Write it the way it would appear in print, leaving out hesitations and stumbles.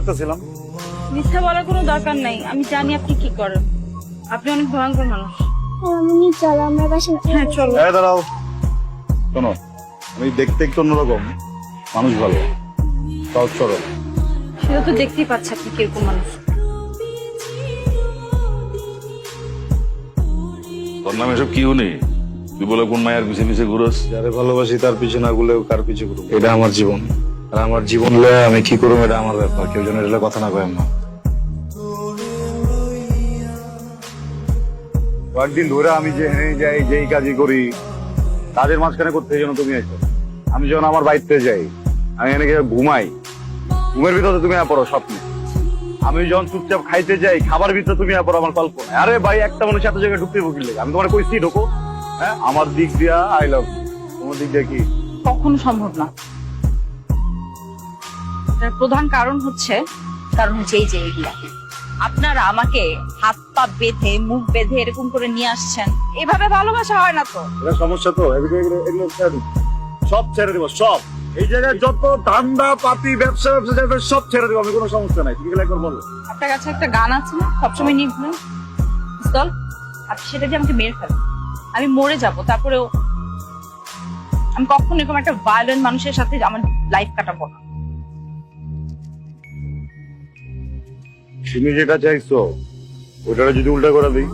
করতেছিলাম। মিথ্যা বলার কোনো দরকার নাই, আমি জানি আপনি কি করেন। আপনি অনেক ভয়ঙ্কর মানুষ। আমি চলো আমরা বাসায় যাই। হ্যাঁ চলো। এই দাঁড়াও, শোনো, আমি দেখতে একটু অন্যরকম, মানুষ ভালো, সহজ সরল। সেটা তো দেখতেই পাচ্ছি আপনি কিরকম মানুষ। তোর নাম এসব কি শুনি? তুই বলে কোন মায়ের পিছে পিছে ঘুরস? যারে ভালোবাসি তার পিছনে না ঘুরলেও কার পিছে ঘুরবো, এটা আমার জীবন। আর আমার জীবন লয়ে আমি কি করবো এটা আমার ব্যাপার, কেউ যেন এটা কথা না কয় না। কয়েকদিন ধরে আমি যেখানে যাই, যেই কাজই করি, কাজের মাঝখানে করতে যেন তুমি আইছো। আমি যখন আমার বাড়িতে যাই, আমি এখানে গিয়ে ঘুমাই, ঘুমের ভিতরে তুমি পড়ো স্বপ্নে। আমি যখন চুপচাপ খাইতে যাই, খাবার ভিতরে তুমি পড়ো আমার কল্পনায়। আরে ভাই, একটা মানুষ এত জায়গায় ঢুকতে ভুগিলে আমি তোমার কইছি ঢোকো। হ্যাঁ, আমার দিক দিয়া আই লাভ, তোমার দিক দিয়া কি? কখনো সম্ভব না। তার প্রধান কারণ হচ্ছে এই যে এগুলা আপনারা আমাকে হাত পা বেঁধে মুখ বেঁধে এরকম করে নিয়ে আসছেন, এভাবে ভালোবাসা হয় না তো। এটা সমস্যা তো, এগুলো ছেড়ে দিবো। সব ছেড়ে দেবো, সব। এই জায়গায় যত ধান্দা পাতি ব্যবসা সব ছেড়ে দেবো আমি, কোনো সমস্যা নাই। তুমি একবার বলো। আপনার কাছে একটা গান আছে না সবসময় নিয়ে ঘুরেন, পিস্তল, আপনি সেটা দিয়ে আমাকে মেরে ফেলেন, আমি মরে যাব, তারপরেও আমি কখনো এরকম একটা ভায়োলেন্ট মানুষের সাথে আমার লাইফ কাটাবো না। তুমি যেটা চাইছো ওটা যদি উল্টা করে দিই